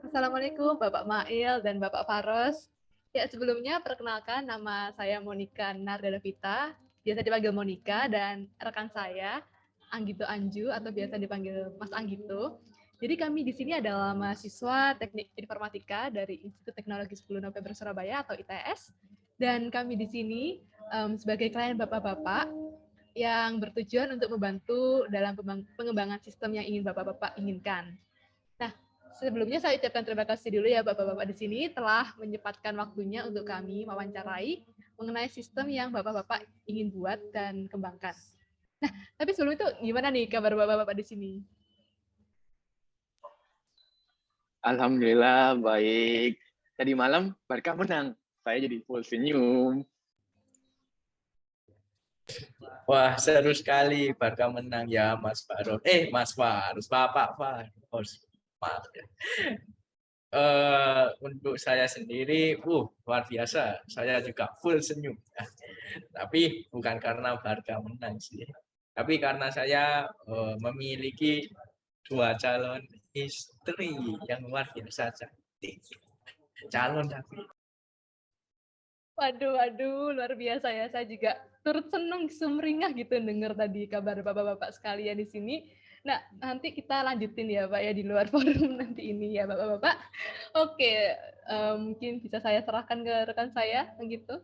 Assalamualaikum Bapak Mail dan Bapak Faros. Ya, sebelumnya perkenalkan nama saya Monica Nardavita, biasa dipanggil Monica, dan rekan saya Anggito Anju atau biasa dipanggil Mas Anggito. Jadi kami di sini adalah mahasiswa Teknik Informatika dari Institut Teknologi 10 November Surabaya atau ITS. Dan kami di sini sebagai klien Bapak-Bapak yang bertujuan untuk membantu dalam pengembangan sistem yang ingin Bapak-Bapak inginkan. Nah, sebelumnya saya ucapkan terima kasih dulu ya Bapak-Bapak di sini telah menyempatkan waktunya untuk kami mewawancarai mengenai sistem yang Bapak-Bapak ingin buat dan kembangkan. Nah, tapi sebelum itu gimana nih kabar Bapak-Bapak di sini? Alhamdulillah baik. Tadi malam Barca menang. Saya jadi full senyum. Wah, seru sekali Barca menang ya Mas Faros. Mas Faros, Bapak Faros. Maaf ya. Untuk saya sendiri, luar biasa. Saya juga full senyum. Tapi bukan karena Barca menang sih. Tapi karena saya memiliki dua calon istri yang luar biasa cantik. Calon tapi. Waduh, luar biasa ya. Saya juga turut senang sumringah gitu dengar tadi kabar Bapak-Bapak sekalian di sini. Nah, nanti kita lanjutin ya Pak ya di luar forum nanti ini ya Bapak-Bapak. Oke, mungkin bisa saya serahkan ke rekan saya begitu.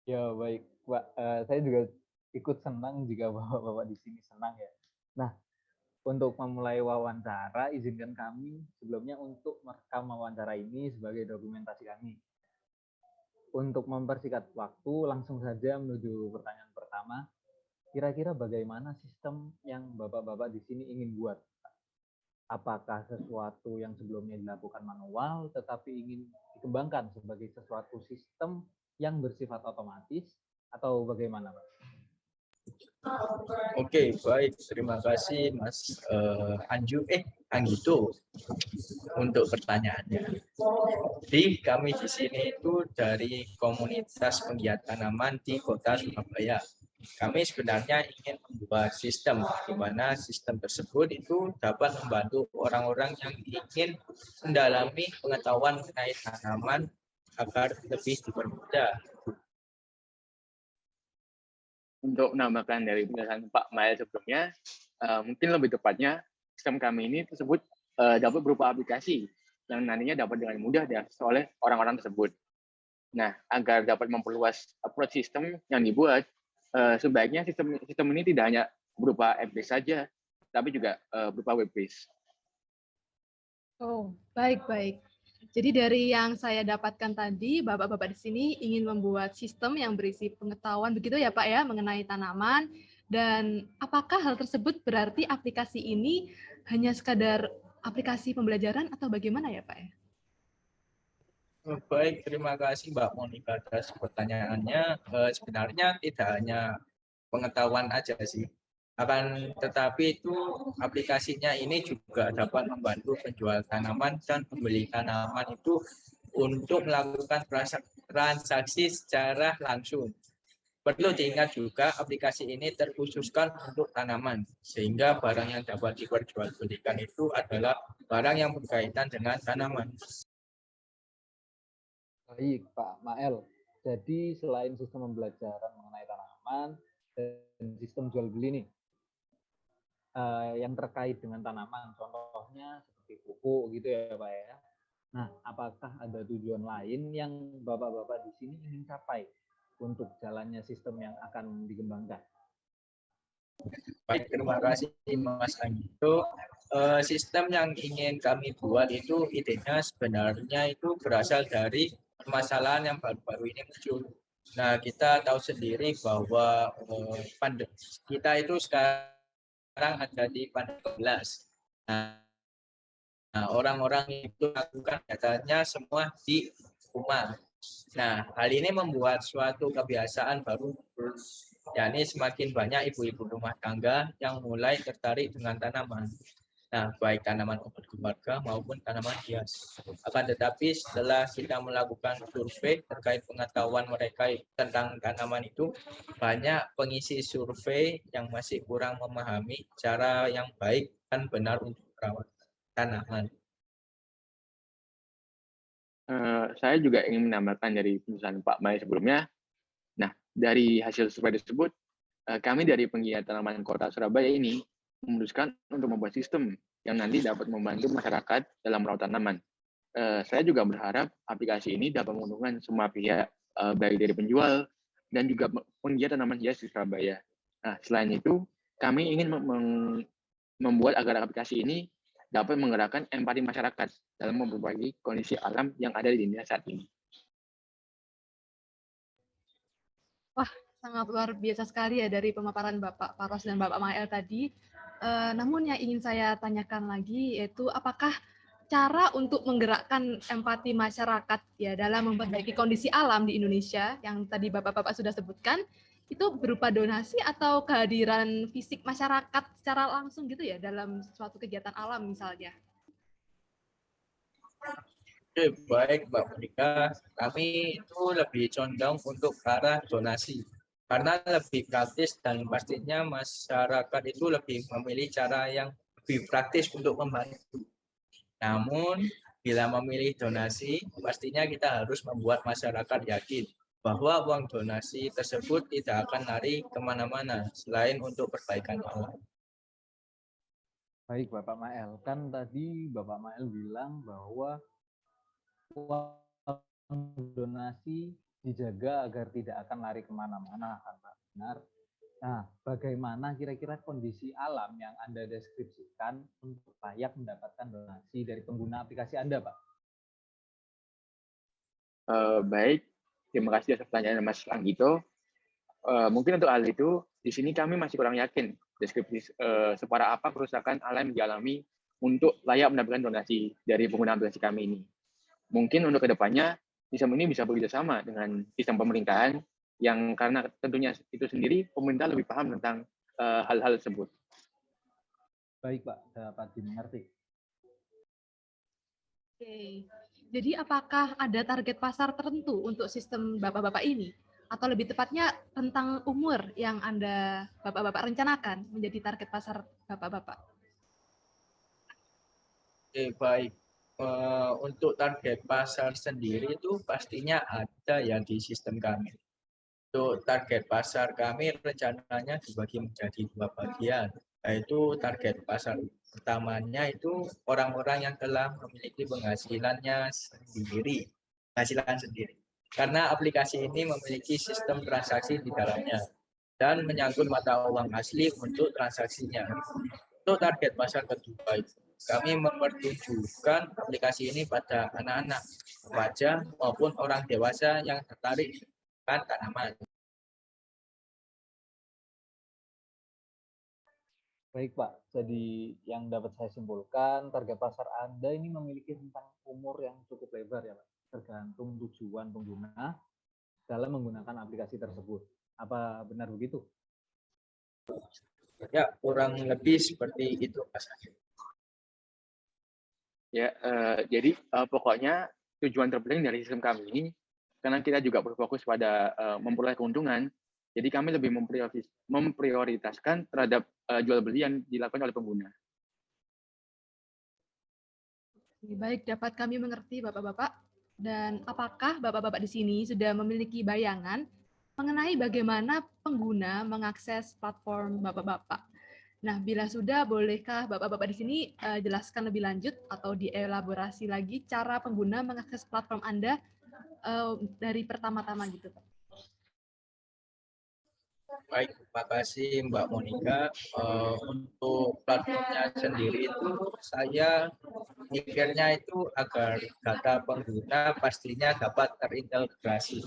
Ya baik, Pak. Saya juga ikut senang jika Bapak-Bapak di sini senang ya. Nah, untuk memulai wawancara, izinkan kami sebelumnya untuk merekam wawancara ini sebagai dokumentasi kami. Untuk mempersingkat waktu, langsung saja menuju pertanyaan pertama. Kira-kira bagaimana sistem yang Bapak-Bapak di sini ingin buat? Apakah sesuatu yang sebelumnya dilakukan manual tetapi ingin dikembangkan sebagai sesuatu sistem yang bersifat otomatis atau bagaimana, Pak? Oke, baik. Terima kasih Mas Anggito untuk pertanyaannya. Jadi kami di sini itu dari komunitas penggiat tanaman di Kota Surabaya. Kami sebenarnya ingin membuat sistem di mana sistem tersebut itu dapat membantu orang-orang yang ingin mendalami pengetahuan mengenai tanaman agar lebih dipermudah. Untuk menambahkan dari penjelasan Pak Mail sebelumnya, mungkin lebih tepatnya sistem kami ini tersebut dapat berupa aplikasi yang nantinya dapat dengan mudah diakses oleh orang-orang tersebut. Nah, agar dapat memperluas approach sistem yang dibuat, sebaiknya sistem ini tidak hanya berupa app-based saja, tapi juga berupa web-based. Oh, baik. Jadi dari yang saya dapatkan tadi, Bapak-Bapak di sini ingin membuat sistem yang berisi pengetahuan begitu ya Pak ya mengenai tanaman, dan apakah hal tersebut berarti aplikasi ini hanya sekadar aplikasi pembelajaran atau bagaimana ya Pak ya? Baik, terima kasih Mbak Monika atas pertanyaannya. Sebenarnya tidak hanya pengetahuan aja sih. Akan tetapi itu aplikasinya ini juga dapat membantu penjual tanaman dan pembeli tanaman itu untuk melakukan transaksi secara langsung. Perlu diingat juga aplikasi ini terkhususkan untuk tanaman, sehingga barang yang dapat diperjualbelikan itu adalah barang yang berkaitan dengan tanaman. Baik, Pak Mael. Jadi selain sistem pembelajaran mengenai tanaman dan sistem jual beli nih, yang terkait dengan tanaman, contohnya seperti pupuk gitu ya Pak ya. Nah, apakah ada tujuan lain yang Bapak-Bapak di sini ingin capai untuk jalannya sistem yang akan dikembangkan? Baik, terima kasih Mas Anggito. Sistem yang ingin kami buat itu idenya sebenarnya itu berasal dari permasalahan yang baru-baru ini muncul. Nah, kita tahu sendiri bahwa kita itu sekarang ada di pandemi 11. Nah, orang-orang itu lakukan datanya semua di rumah. Nah, hal ini membuat suatu kebiasaan baru, yakni semakin banyak ibu-ibu rumah tangga yang mulai tertarik dengan tanaman. Nah, baik tanaman obat keluarga maupun tanaman hias. Akan tetapi setelah kita melakukan survei terkait pengetahuan mereka tentang tanaman itu, banyak pengisi survei yang masih kurang memahami cara yang baik dan benar untuk merawat tanaman. Saya juga ingin menambahkan dari penjelasan Pak Mai sebelumnya. Nah, dari hasil survei tersebut, kami dari penggiat tanaman kota Surabaya ini memutuskan untuk membuat sistem yang nanti dapat membantu masyarakat dalam merawat tanaman. Saya juga berharap aplikasi ini dapat menguntungkan semua pihak, baik dari penjual dan juga penggiat tanaman hias di Surabaya. Nah, selain itu, kami ingin membuat agar aplikasi ini dapat menggerakkan empati masyarakat dalam memperbaiki kondisi alam yang ada di dunia saat ini. Wah, sangat luar biasa sekali ya dari pemaparan Bapak Faros dan Bapak Mael tadi. Namun yang ingin saya tanyakan lagi yaitu apakah cara untuk menggerakkan empati masyarakat ya dalam memperbaiki kondisi alam di Indonesia yang tadi Bapak-Bapak sudah sebutkan itu berupa donasi atau kehadiran fisik masyarakat secara langsung gitu ya dalam suatu kegiatan alam misalnya? Oke, baik Mbak Monika, kami itu lebih condong untuk ke arah donasi. Karena lebih praktis dan pastinya masyarakat itu lebih memilih cara yang lebih praktis untuk membantu. Namun, bila memilih donasi, pastinya kita harus membuat masyarakat yakin bahwa uang donasi tersebut tidak akan lari kemana-mana selain untuk perbaikan alam. Baik, Bapak Mael. Kan tadi Bapak Mael bilang bahwa uang donasi dijaga agar tidak akan lari kemana-mana, kan Pak? Benar. Nah, bagaimana kira-kira kondisi alam yang Anda deskripsikan untuk layak mendapatkan donasi dari pengguna aplikasi Anda, Pak? Baik, terima kasih atas pertanyaan Mas Anggito. Mungkin untuk hal itu, di sini kami masih kurang yakin deskripsi separah apa kerusakan alam yang dialami untuk layak mendapatkan donasi dari pengguna aplikasi kami ini. Mungkin untuk kedepannya, sistem ini bisa bekerja sama dengan sistem pemerintahan yang karena tentunya itu sendiri pemerintah lebih paham tentang hal-hal tersebut. Baik, Pak, dapat dimengerti. Oke, jadi apakah ada target pasar tertentu untuk sistem Bapak-Bapak ini? Atau lebih tepatnya tentang umur yang Anda Bapak-Bapak rencanakan menjadi target pasar Bapak-Bapak? Oke, baik. Untuk target pasar sendiri itu pastinya ada ya di sistem kami. Untuk target pasar kami rencananya dibagi menjadi 2 bagian, yaitu target pasar pertamanya itu orang-orang yang telah memiliki penghasilan sendiri. Karena aplikasi ini memiliki sistem transaksi di dalamnya dan menyangkut mata uang asli untuk transaksinya. Untuk target pasar kedua itu kami mempertunjukkan aplikasi ini pada anak-anak, remaja maupun orang dewasa yang tertarik dengan tanaman. Baik, Pak. Jadi yang dapat saya simpulkan, target pasar Anda ini memiliki rentang umur yang cukup lebar ya, Pak. Tergantung tujuan pengguna dalam menggunakan aplikasi tersebut. Apa benar begitu? Ya, kurang lebih seperti itu, Mas. Ya, jadi pokoknya tujuan terpenting dari sistem kami ini, karena kita juga berfokus pada memperoleh keuntungan, jadi kami lebih memprioritaskan terhadap jual beli yang dilakukan oleh pengguna. Baik, dapat kami mengerti Bapak-Bapak. Dan apakah Bapak-Bapak di sini sudah memiliki bayangan mengenai bagaimana pengguna mengakses platform Bapak-Bapak? Nah, bila sudah, bolehkah Bapak-Bapak di sini jelaskan lebih lanjut atau dielaborasi lagi cara pengguna mengakses platform Anda dari pertama-tama gitu, Pak? Baik, terima kasih Mbak Monika. Untuk platformnya sendiri itu saya mikirnya itu agar data pengguna pastinya dapat terintegrasi.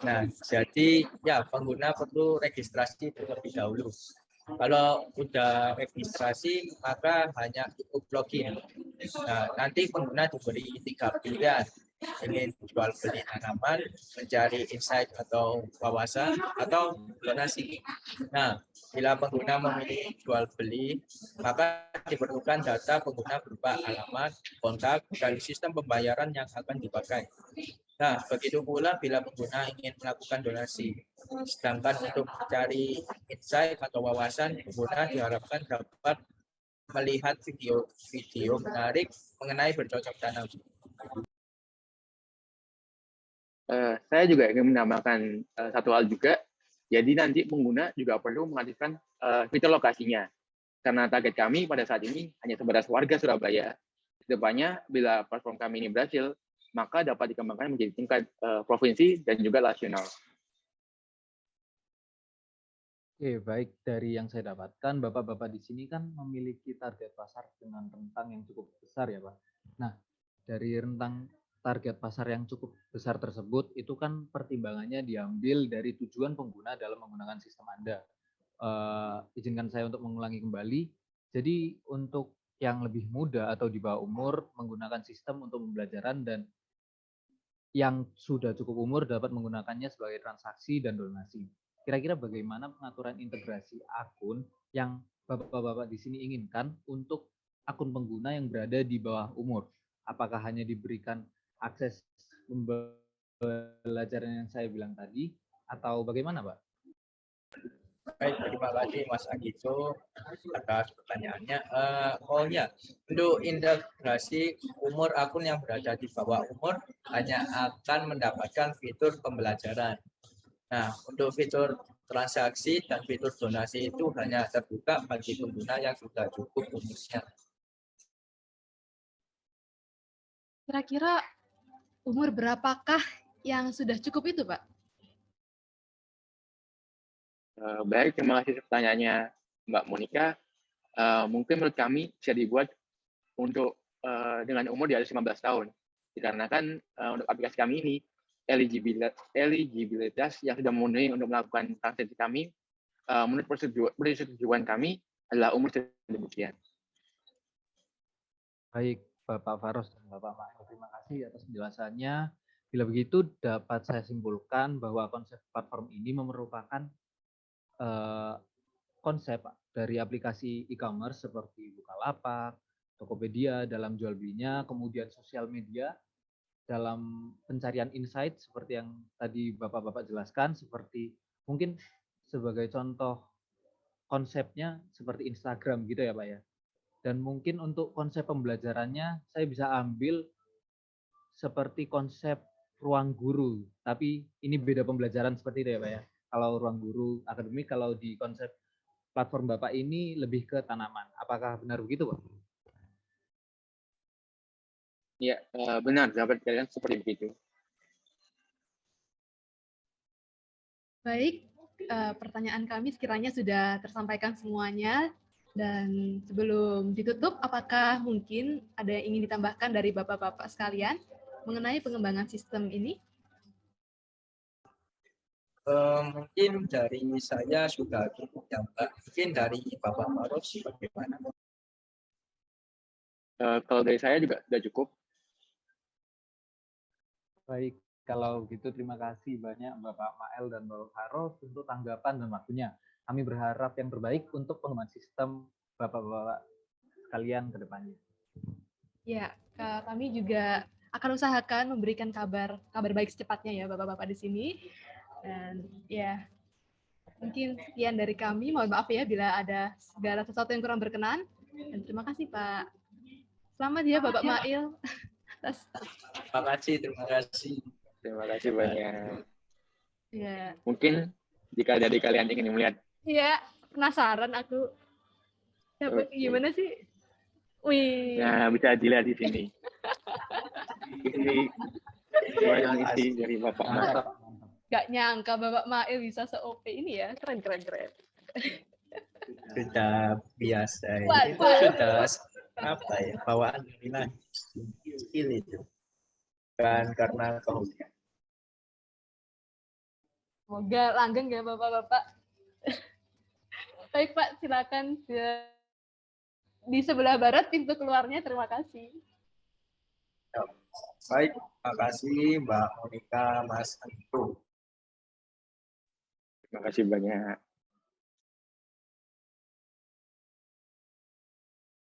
Nah, jadi ya pengguna perlu registrasi terlebih dahulu. Kalau udah registrasi maka hanya cukup login. Nah, nanti pengguna diberi 3 pilihan, ingin jual beli tanaman, mencari insight atau wawasan, atau donasi. Nah, bila pengguna memilih jual beli, maka diperlukan data pengguna berupa alamat, kontak, dan sistem pembayaran yang akan dipakai. Nah, begitu pula bila pengguna ingin melakukan donasi. Sedangkan untuk mencari insight atau wawasan, pengguna diharapkan dapat melihat video menarik mengenai bercocok tanam. Saya juga ingin menambahkan satu hal juga. Jadi nanti pengguna juga perlu mengaktifkan fitur lokasinya. Karena target kami pada saat ini hanya sebatas warga Surabaya. Kedepannya, bila platform kami ini berhasil, maka dapat dikembangkan menjadi tingkat provinsi dan juga nasional. Oke, baik. Dari yang saya dapatkan, Bapak-Bapak di sini kan memiliki target pasar dengan rentang yang cukup besar ya, Pak. Nah, dari rentang target pasar yang cukup besar tersebut, itu kan pertimbangannya diambil dari tujuan pengguna dalam menggunakan sistem Anda. Izinkan saya untuk mengulangi kembali. Jadi, untuk yang lebih muda atau di bawah umur menggunakan sistem untuk pembelajaran, dan yang sudah cukup umur dapat menggunakannya sebagai transaksi dan donasi. Kira-kira bagaimana pengaturan integrasi akun yang Bapak-Bapak di sini inginkan untuk akun pengguna yang berada di bawah umur? Apakah hanya diberikan akses pembelajaran yang saya bilang tadi, atau bagaimana, Pak? Baik, terima kasih Mas Agito atas pertanyaannya. Oh ya, untuk integrasi umur akun yang berada di bawah umur hanya akan mendapatkan fitur pembelajaran. Nah, untuk fitur transaksi dan fitur donasi itu hanya terbuka bagi pengguna yang sudah cukup umurnya. Kira-kira umur berapakah yang sudah cukup itu, Pak? Baik, terima kasih pertanyaannya Mbak Monica. Mungkin menurut kami bisa dibuat untuk dengan umur di atas 15 tahun. Dikarenakan untuk aplikasi kami ini, eligibilitas yang sudah memenuhi untuk melakukan transaksi kami, menurut persetujuan kami adalah umur sedemikian. Baik, Bapak Faros dan Bapak Mael, terima kasih atas penjelasannya. Bila begitu, dapat saya simpulkan bahwa konsep platform ini merupakan konsep dari aplikasi e-commerce seperti Bukalapak, Tokopedia dalam jual belinya, kemudian sosial media dalam pencarian insight seperti yang tadi Bapak-Bapak jelaskan, seperti mungkin sebagai contoh konsepnya seperti Instagram gitu ya Pak ya. Dan mungkin untuk konsep pembelajarannya saya bisa ambil seperti konsep ruang guru, tapi ini beda pembelajaran seperti itu ya Pak ya. Kalau ruang guru akademik, kalau di konsep platform Bapak ini lebih ke tanaman. Apakah benar begitu Pak? Ya, benar, dapat kalian seperti begitu. Baik, pertanyaan kami sekiranya sudah tersampaikan semuanya. Dan sebelum ditutup, apakah mungkin ada yang ingin ditambahkan dari Bapak-Bapak sekalian mengenai pengembangan sistem ini? Mungkin dari saya sudah cukup ya, Mbak. Mungkin dari Bapak Faros bagaimana? Kalau dari saya juga sudah cukup. Baik, kalau gitu terima kasih banyak Bapak Mael dan Bapak Faros untuk tanggapan dan waktunya. Kami berharap yang terbaik untuk pengembangan sistem Bapak-Bapak sekalian ke depannya. Ya, kami juga akan usahakan memberikan kabar baik secepatnya ya Bapak-Bapak di sini. Dan ya, mungkin sekian dari kami. Mohon maaf ya bila ada segala sesuatu yang kurang berkenan. Dan terima kasih Pak. Selamat ya Bapak Mail. Terima kasih, terima kasih. Terima kasih banyak. Ya. Mungkin jika dari kalian ingin melihat. Iya, penasaran aku. Dapat gimana sih? Wih. Nah, bisa dilihat di sini. Ini yang isi dari Bapak Mael. Gak nyangka Bapak Mail bisa se-OP ini ya. Keren. Sudah biasa. Itu sudah apa ya, bawaan bilang skill itu. Kan karena kehobian. Semoga langgeng ya Bapak-Bapak. Baik Pak, silakan di sebelah barat pintu keluarnya. Terima kasih. Baik, terima kasih Mbak Monica, Mas Anto. Terima kasih banyak.